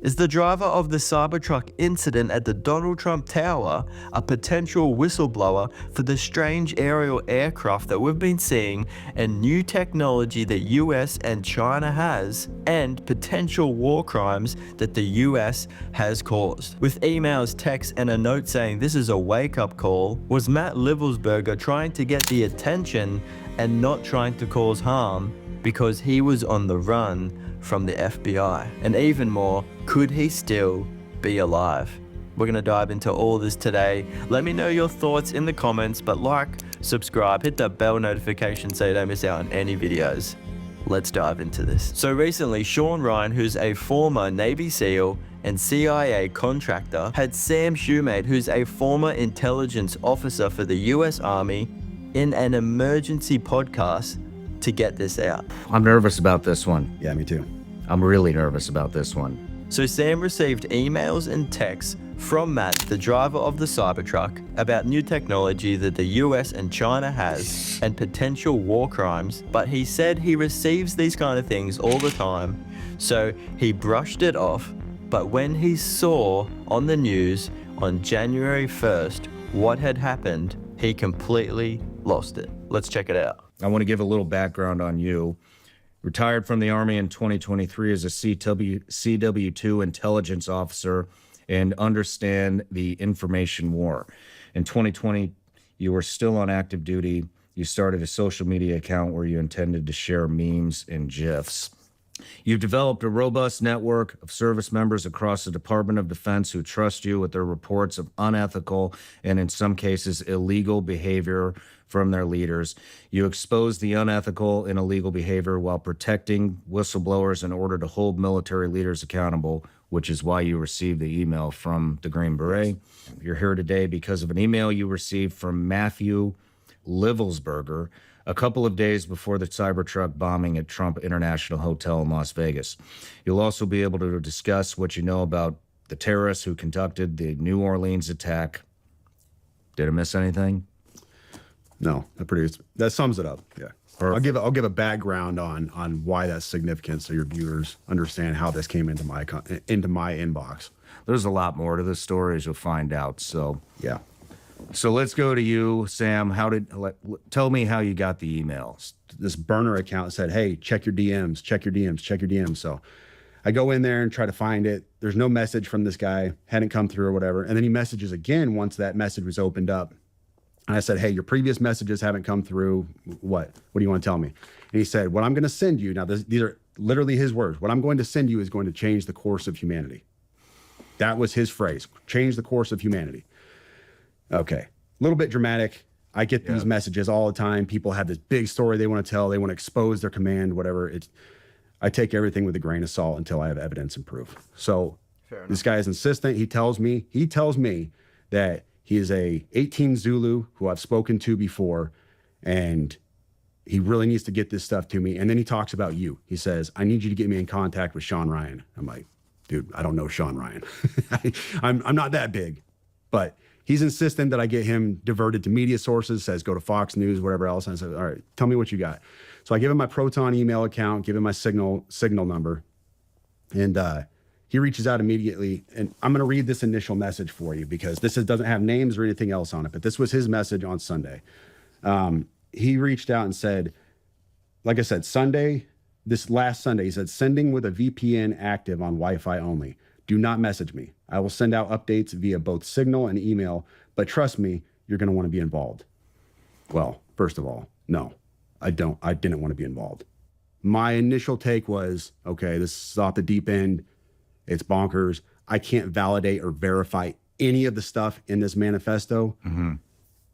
Is the driver of the Cybertruck incident at the Donald Trump Tower a potential whistleblower for the strange aerial aircraft that we've been seeing and new technology the US and China has, and potential war crimes that the US has caused? With emails, texts, and a note saying this is a wake-up call, was Matt Livelsberger trying to get the attention and not trying to cause harm because he was on the run from the FBI? And even more, could he still be alive? We're gonna dive into all this today. Let me know your thoughts in the comments, but like, subscribe, hit that bell notification so you don't miss out on any videos. Let's dive into this. So recently, Sean Ryan, who's a former Navy SEAL and CIA contractor, had Sam Shumate, who's a former intelligence officer for the US Army, in an emergency podcast to get this out. I'm nervous about this one. Yeah, me too. I'm really nervous about this one. So Sam received emails and texts from Matt, the driver of the Cybertruck, about new technology that the US and China has and potential war crimes, but he said he receives these kind of things all the time, so he brushed it off. But when he saw on the news on January 1st what had happened, he completely lost it. Let's check it out. I want to give a little background on you. Retired from the Army in 2023 as a CW2 intelligence officer and understand the information war. In 2020, you were still on active duty. You started a social media account where you intended to share memes and GIFs. You've developed a robust network of service members across the Department of Defense who trust you with their reports of unethical and, in some cases, illegal behavior from their leaders. You expose the unethical and illegal behavior while protecting whistleblowers in order to hold military leaders accountable, which is why you received the email from the Green Beret. You're here today because of an email you received from Matthew Livelsberger a couple of days before the Cybertruck bombing at Trump International Hotel in Las Vegas. You'll also be able to discuss what you know about the terrorists who conducted the New Orleans attack. Did I miss anything? No, that sums it up. Yeah. Perfect. I'll give a background on why that's significant so your viewers understand how this came into my inbox. There's a lot more to this story, as you'll find out. So Yeah. So let's go to you, Sam. Tell me how you got the emails. This burner account said, hey, check your DMs, check your DMs, check your DMs. So I go in there and try to find it. There's no message from this guy, hadn't come through or whatever. And then he messages again once that message was opened up. And I said, hey, your previous messages haven't come through. What do you want to tell me? And he said, what I'm going to send you, now these are literally his words. What I'm going to send you is going to change the course of humanity. That was his phrase, change the course of humanity. Okay, a little bit dramatic. I get these messages all the time. People have this big story they want to tell. They want to expose their command, whatever. I take everything with a grain of salt until I have evidence and proof. So this guy is insistent. He tells me that he is a 18 Zulu who I've spoken to before, and he really needs to get this stuff to me. And then he talks about you. He says, I need you to get me in contact with Sean Ryan. I'm like, dude, I don't know Sean Ryan. I'm not that big, but he's insistent that I get him diverted to media sources, says go to Fox News, whatever else. And I said, all right, tell me what you got. So I give him my Proton email account, give him my signal number, and he reaches out immediately. And I'm going to read this initial message for you because doesn't have names or anything else on it, but this was his message on Sunday. He reached out and said, like I said, this last Sunday, he said, sending with a VPN active on Wi-Fi only. Do not message me. I will send out updates via both Signal and email, but trust me, you're going to want to be involved. Well, first of all, no, I didn't want to be involved. My initial take was, okay, this is off the deep end. It's bonkers. I can't validate or verify any of the stuff in this manifesto. Mm-hmm.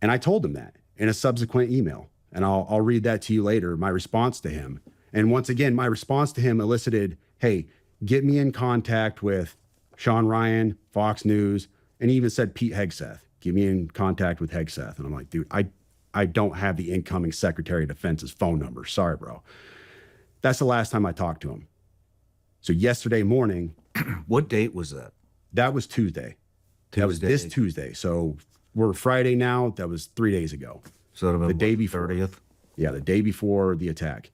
And I told him that in a subsequent email. And I'll read that to you later, my response to him. And once again, my response to him elicited, hey, get me in contact with Sean Ryan, Fox News, and he even said Pete Hegseth. Get me in contact with Hegseth. And I'm like, dude, I don't have the incoming Secretary of Defense's phone number. Sorry, bro. That's the last time I talked to him. So yesterday morning. What date was that? That was Tuesday. That was this Tuesday. So we're Friday now. That was 3 days ago. So the day before. 30th? Yeah, the day before the attack.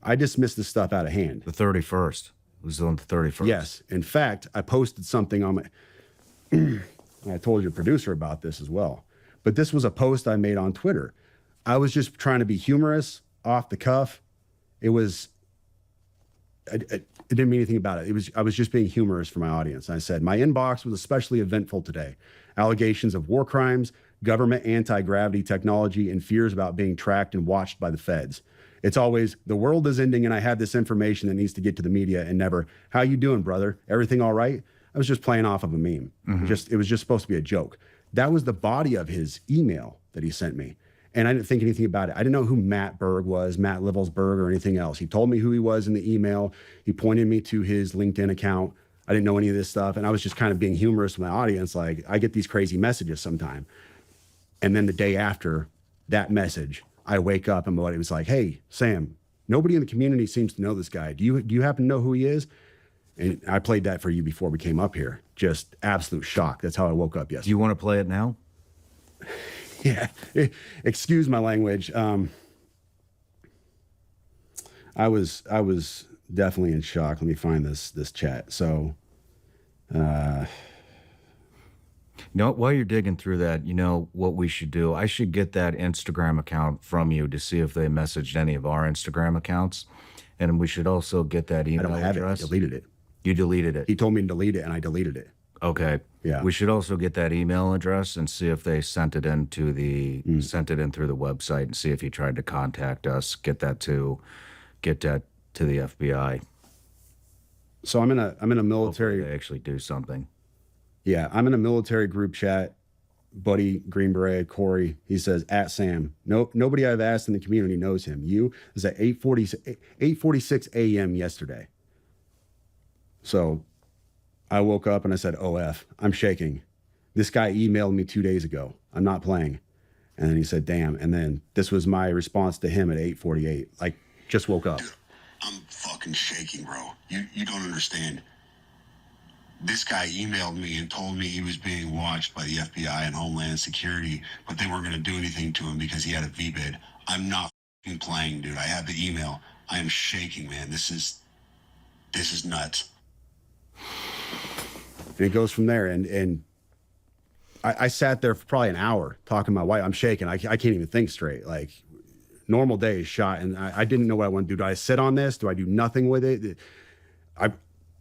I dismissed this stuff out of hand. The 31st. It was on the 31st. Yes. In fact, I posted something on my, I told your producer about this as well, but this was a post I made on Twitter. I was just trying to be humorous, off the cuff. It was, I didn't mean anything about it. I was just being humorous for my audience. I said, my inbox was especially eventful today. Allegations of war crimes, government anti-gravity technology, and fears about being tracked and watched by the feds. It's always, the world is ending and I have this information that needs to get to the media, and never, how you doing, brother? Everything all right? I was just playing off of a meme. It was just supposed to be a joke. That was the body of his email that he sent me. And I didn't think anything about it. I didn't know who Matt Berg was, Matt Livelsberg, or anything else. He told me who he was in the email. He pointed me to his LinkedIn account. I didn't know any of this stuff. And I was just kind of being humorous with my audience. Like, I get these crazy messages sometime. And then the day after that message, I wake up and it was like, hey, Sam, nobody in the community seems to know this guy. Do you happen to know who he is? And I played that for you before we came up here. Just absolute shock. That's how I woke up yesterday. Do you want to play it now? Yeah. Excuse my language. I was definitely in shock. Let me find this chat. So, You know, while you're digging through that, you know what we should do? I should get that Instagram account from you to see if they messaged any of our Instagram accounts. And we should also get that I email don't have address. it. I deleted it. You deleted it. He told me to delete it, and I deleted it. Okay. Yeah. We should also get that email address and see if they sent it in to the sent it in through the website, and see if he tried to contact us. Get that to the FBI. So I'm in a military. Hopefully they actually do something. Yeah, I'm in a military group chat. Buddy Green Beret, Corey, he says, at Sam. No, nobody I've asked in the community knows him. You is at 8:46 a.m. yesterday. So I woke up and I said, OF, I'm shaking. This guy emailed me 2 days ago. I'm not playing. And then he said, damn. And then this was my response to him at 8:48. Like, just woke up. Dude, I'm fucking shaking, bro. You don't understand. This guy emailed me and told me he was being watched by the FBI and Homeland Security, but they weren't going to do anything to him because he had a VBID. I'm not fucking playing, dude. I have the email. I am shaking, man. This is nuts. And it goes from there. And I sat there for probably an hour talking to my wife. I'm shaking. I can't even think straight. Like, normal day is shot. And I didn't know what I want to do. Do I sit on this? Do I do nothing with it?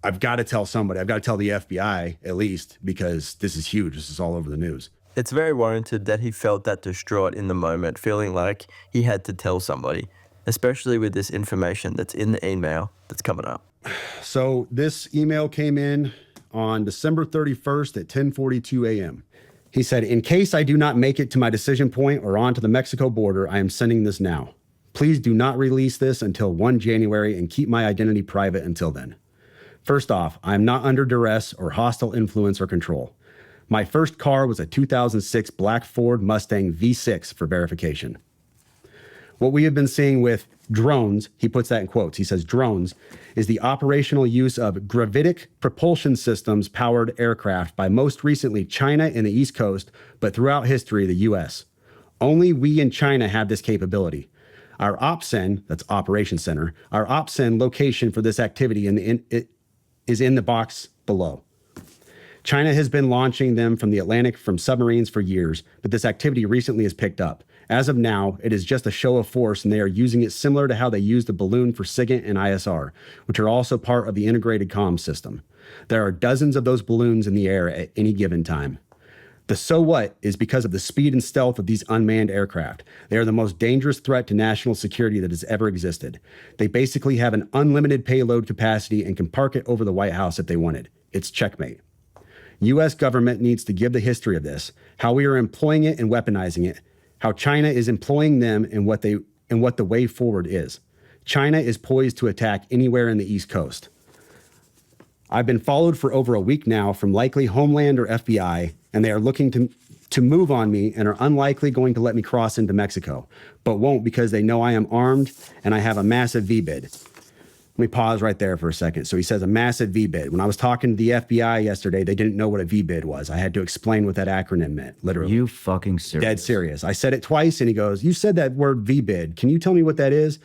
I've got to tell somebody. I've got to tell the FBI at least, because this is huge. This is all over the news. It's very warranted that he felt that distraught in the moment, feeling like he had to tell somebody, especially with this information that's in the email that's coming up. So this email came in on December 31st at 10:42 a.m. He said, in case I do not make it to my decision point or onto the Mexico border, I am sending this now. Please do not release this until 1 January and keep my identity private until then. First off, I am not under duress or hostile influence or control. My first car was a 2006 black Ford Mustang V6 for verification. What we have been seeing with drones, he puts that in quotes, he says drones, is the operational use of gravitic propulsion systems powered aircraft by most recently China and the East Coast, but throughout history, the US. Only we in China have this capability. Our OPSEN, that's Operations Center, our OPSEN location for this activity is in the box below. China has been launching them from the Atlantic from submarines for years, but this activity recently has picked up. As of now, it is just a show of force, and they are using it similar to how they used the balloon for SIGINT and ISR, which are also part of the integrated comms system. There are dozens of those balloons in the air at any given time. The so what is because of the speed and stealth of these unmanned aircraft. They are the most dangerous threat to national security that has ever existed. They basically have an unlimited payload capacity and can park it over the White House if they wanted. It's checkmate. U.S. government needs to give the history of this, how we are employing it and weaponizing it, how China is employing them, and what the way forward is. China is poised to attack anywhere in the East Coast. I've been followed for over a week now from likely Homeland or FBI, and they are looking to move on me and are unlikely going to let me cross into Mexico, but won't because they know I am armed and I have a massive VBID. Let me pause right there for a second. So he says a massive VBID. When I was talking to the FBI yesterday, they didn't know what a VBID was. I had to explain what that acronym meant, literally. You fucking serious? Dead serious. I said it twice and he goes, you said that word VBID. Can you tell me what that is?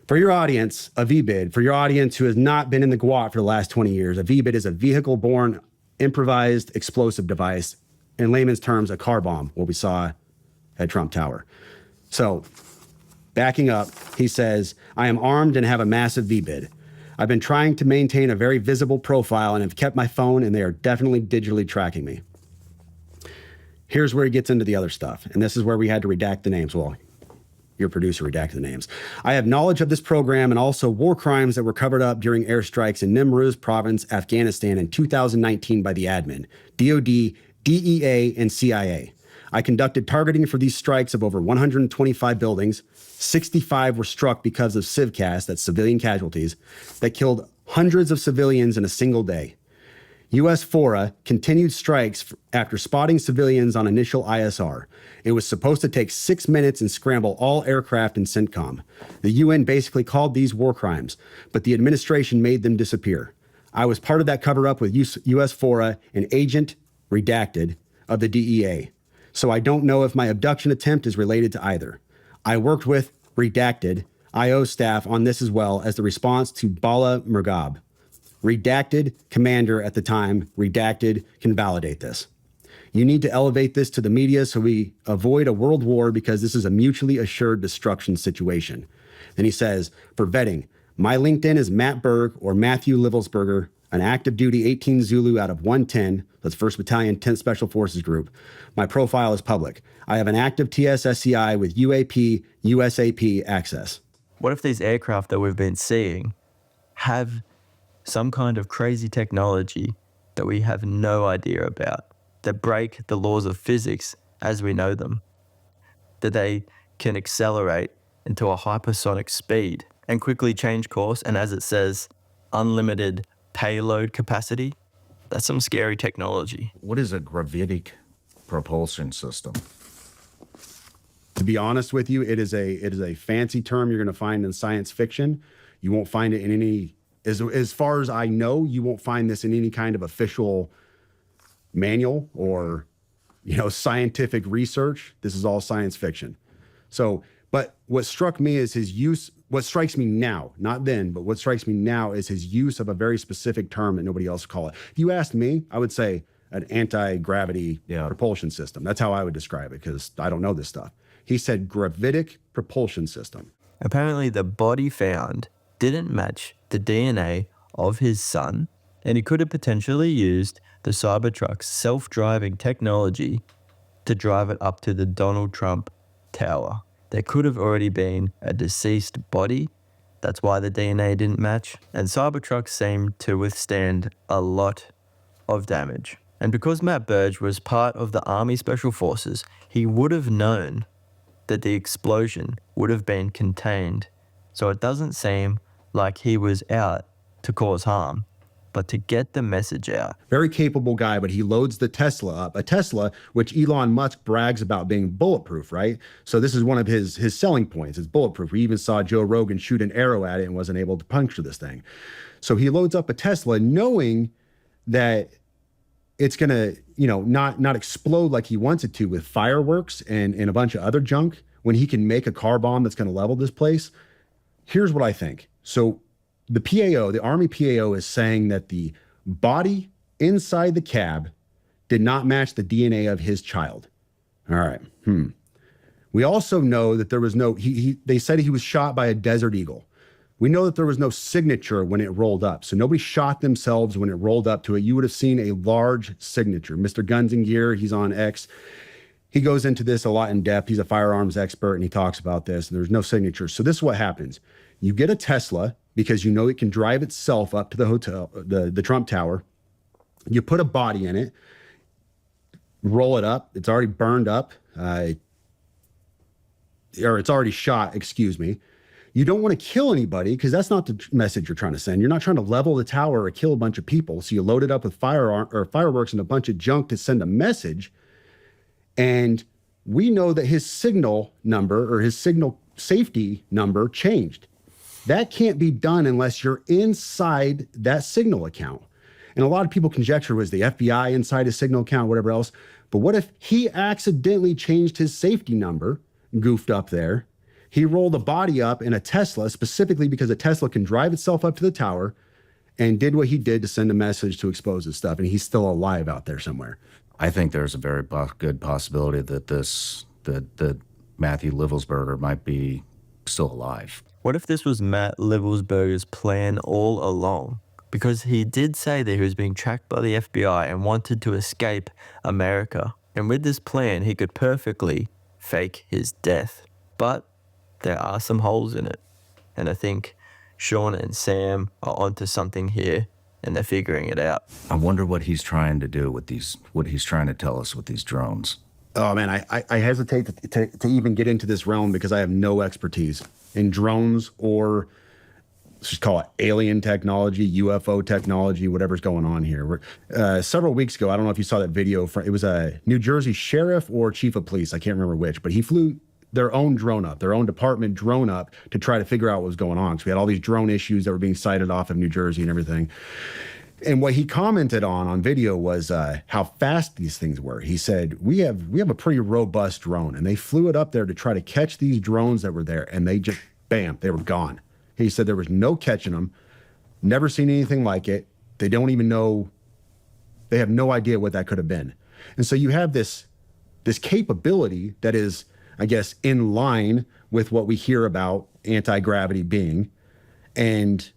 For your audience, a VBID, for your audience who has not been in the GWOT for the last 20 years, a VBID is a vehicle-borne improvised explosive device. In layman's terms, a car bomb, what we saw at Trump Tower. So, backing up, he says, I am armed and have a massive VBID. I've been trying to maintain a very visible profile and have kept my phone, and they are definitely digitally tracking me. Here's where he gets into the other stuff, and this is where we had to redact the names. Well, your producer redacted the names. I have knowledge of this program and also war crimes that were covered up during airstrikes in Nimruz province, Afghanistan in 2019 by the admin, DOD, DEA, and CIA. I conducted targeting for these strikes of over 125 buildings. 65 were struck because of civcas, that's civilian casualties, that killed hundreds of civilians in a single day. U.S. FORA continued strikes after spotting civilians on initial ISR. It was supposed to take 6 minutes and scramble all aircraft in CENTCOM. The UN basically called these war crimes, but the administration made them disappear. I was part of that cover-up with U.S. FORA, an agent, redacted, of the DEA. So I don't know if my abduction attempt is related to either. I worked with, redacted, IO staff on this as well as the response to Bala Murghab. Redacted commander at the time, redacted can validate this. You need to elevate this to the media so we avoid a world war because this is a mutually assured destruction situation. Then he says, for vetting, my LinkedIn is Matt Berg or Matthew Livelsberger, an active duty 18 Zulu out of 110, that's 1st Battalion 10th Special Forces Group. My profile is public. I have an active TSSCI with UAP, USAP access. What if these aircraft that we've been seeing have some kind of crazy technology that we have no idea about, that break the laws of physics as we know them, that they can accelerate into a hypersonic speed and quickly change course, and as it says, unlimited payload capacity? That's some scary technology. What is a gravitic propulsion system? To be honest with you, it is a fancy term you're going to find in science fiction. You won't find it in any, as far as I know, you won't find this in any kind of official manual or, scientific research. This is all science fiction. So, but what struck me is his use, what strikes me now, not then, but what strikes me now is his use of a very specific term that nobody else call it. If you asked me, I would say an anti-gravity propulsion system. That's how I would describe it because I don't know this stuff. He said gravitic propulsion system. Apparently the body found didn't match the DNA of his son, and he could have potentially used the CyberTruck's self-driving technology to drive it up to the Donald Trump Tower. There could have already been a deceased body. That's why the DNA didn't match. And CyberTruck seemed to withstand a lot of damage. And because Matt Burge was part of the Army Special Forces, he would have known that the explosion would have been contained. So it doesn't seem like he was out to cause harm, but to get the message out. Very capable guy, but he loads the Tesla up. A Tesla, which Elon Musk brags about being bulletproof, right? So this is one of his selling points. It's bulletproof. We even saw Joe Rogan shoot an arrow at it and wasn't able to puncture this thing. So he loads up a Tesla knowing that it's going to, not explode like he wants it to with fireworks and a bunch of other junk when he can make a car bomb that's going to level this place. Here's what I think. So the PAO, the Army PAO, is saying that the body inside the cab did not match the DNA of his child. All right. We also know that there was no, they said he was shot by a Desert Eagle. We know that there was no signature when it rolled up. So nobody shot themselves when it rolled up to it. You would have seen a large signature. Mr. Guns and Gear, he's on X. He goes into this a lot in depth. He's a firearms expert and he talks about this. And there's no signature. So this is what happens. You get a Tesla because you know it can drive itself up to the hotel, the Trump Tower. You put a body in it, roll it up. It's already burned up, or it's already shot, excuse me. You don't want to kill anybody because that's not the message you're trying to send. You're not trying to level the tower or kill a bunch of people. So you load it up with fireworks and a bunch of junk to send a message. And we know that his signal number or his signal safety number changed. That can't be done unless you're inside that signal account. And a lot of people conjecture, was the FBI inside his signal account, whatever else. But what if he accidentally changed his safety number, goofed up there, He rolled a body up in a Tesla specifically because a Tesla can drive itself up to the tower, and did what he did to send a message to expose his stuff. And he's still alive out there somewhere. I think there's a very good possibility that that Matthew Livelsberger might be still alive. What if this was Matt Livelsberger's plan all along? Because he did say that he was being tracked by the FBI and wanted to escape America. And with this plan, he could perfectly fake his death. But there are some holes in it. And I think Sean and Sam are onto something here, and they're figuring it out. I wonder what he's trying to do with what he's trying to tell us with these drones. Oh man, I hesitate to even get into this realm because I have no expertise in drones or let's just call it alien technology, UFO technology, whatever's going on here. Several weeks ago, I don't know if you saw that video. It was a New Jersey sheriff or chief of police. I can't remember which, but he flew their own drone up, their own department drone up to try to figure out what was going on. So we had all these drone issues that were being cited off of New Jersey and everything. And what he commented on video was how fast these things were. He said, we have a pretty robust drone, and they flew it up there to try to catch these drones that were there, and they just, bam, they were gone. He said there was no catching them, never seen anything like it. They don't even know, they have no idea what that could have been. And so you have this capability that is, I guess, in line with what we hear about anti-gravity being. And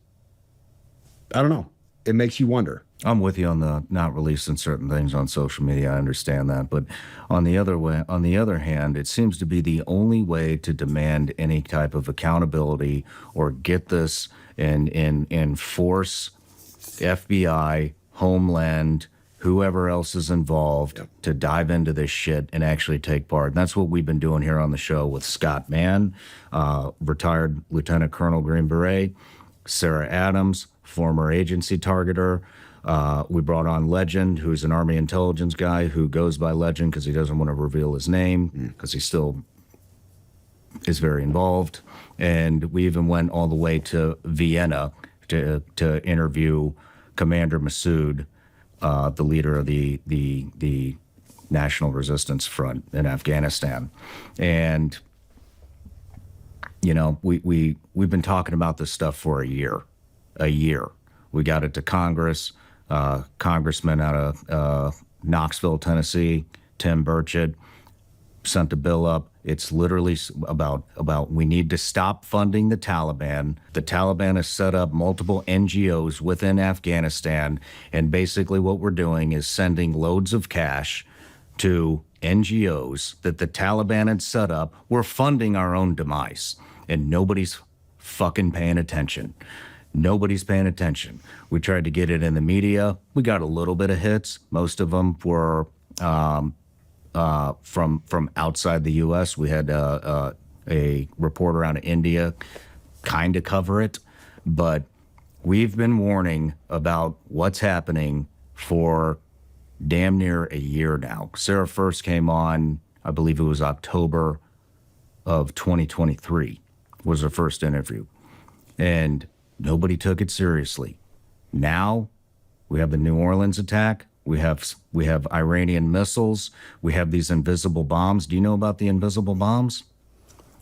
I don't know, it makes you wonder. I'm with you on the not releasing certain things on social media. I understand that, but on the other hand, it seems to be the only way to demand any type of accountability or get this and force FBI, Homeland, whoever else is involved to dive into this shit and actually take part. And that's what we've been doing here on the show with Scott Mann, retired Lieutenant Colonel Green Beret, Sarah Adams, former agency targeter. We brought on Legend, who's an Army intelligence guy who goes by Legend because he doesn't want to reveal his name because he still is very involved. And we even went all the way to Vienna to interview Commander Massoud, the leader of the National Resistance Front in Afghanistan. And, you know, we've been talking about this stuff for a year. We got it to Congress. Congressman out of Knoxville, Tennessee, Tim Burchett, sent a bill up. It's literally about we need to stop funding the Taliban. The Taliban has set up multiple NGOs within Afghanistan, and basically what we're doing is sending loads of cash to NGOs that the Taliban had set up. We're funding our own demise, and nobody's fucking paying attention. Nobody's paying attention. We tried to get it in the media. We got a little bit of hits. Most of them were from outside the U.S. We had a reporter out of India kind of cover it, but we've been warning about what's happening for damn near a year now. Sarah first came on, I believe it was October of 2023, was her first interview, and nobody took it seriously. Now we have the New Orleans attack. We have Iranian missiles. We have these invisible bombs. Do you know about the invisible bombs?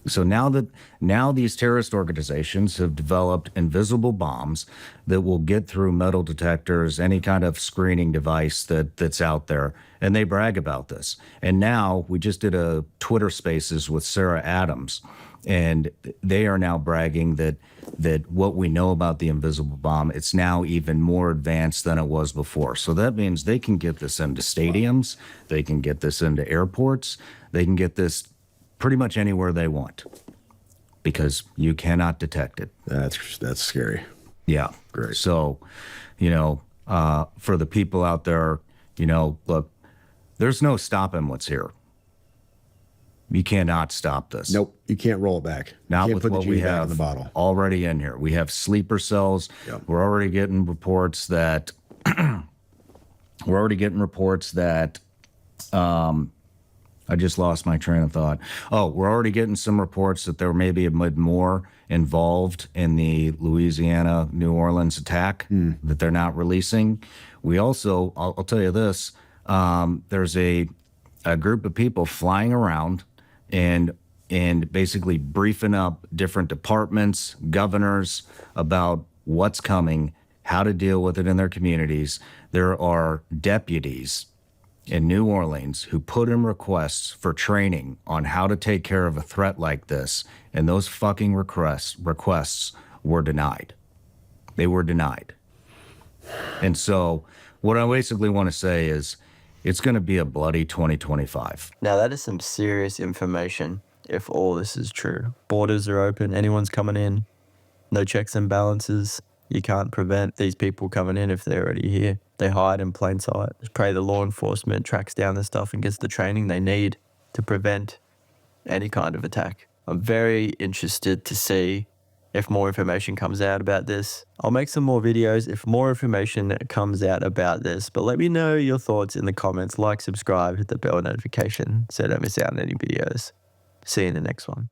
So now these terrorist organizations have developed invisible bombs that will get through metal detectors, any kind of screening device that's out there, and they brag about this. And now we just did a Twitter Spaces with Sarah Adams, and they are now bragging that what we know about the invisible bomb, it's now even more advanced than it was before. So that means they can get this into stadiums, they can get this into airports, they can get this pretty much anywhere they want because you cannot detect it. That's scary. Yeah. Great. So, for the people out there, look, there's no stopping what's here. You cannot stop this. Nope, you can't roll it back. Not you can't with put what the we genie back have in the bottle. already in here. We have sleeper cells. Yep. We're already getting reports that I just lost my train of thought. Oh, we're already getting some reports that there may be a bit more involved in the Louisiana, New Orleans attack that they're not releasing. We also, I'll tell you this, there's a group of people flying around and and basically briefing up different departments, governors about what's coming, how to deal with it in their communities. There are deputies in New Orleans who put in requests for training on how to take care of a threat like this, and those fucking requests were denied. They were denied. And so what I basically want to say is it's going to be a bloody 2025. Now, that is some serious information if all this is true. Borders are open, anyone's coming in, no checks and balances. You can't prevent these people coming in if they're already here. They hide in plain sight. Just pray the law enforcement tracks down the stuff and gets the training they need to prevent any kind of attack. I'm very interested to see if more information comes out about this. I'll make some more videos if more information comes out about this, but let me know your thoughts in the comments. Like, subscribe, hit the bell notification so don't miss out on any videos. See you in the next one.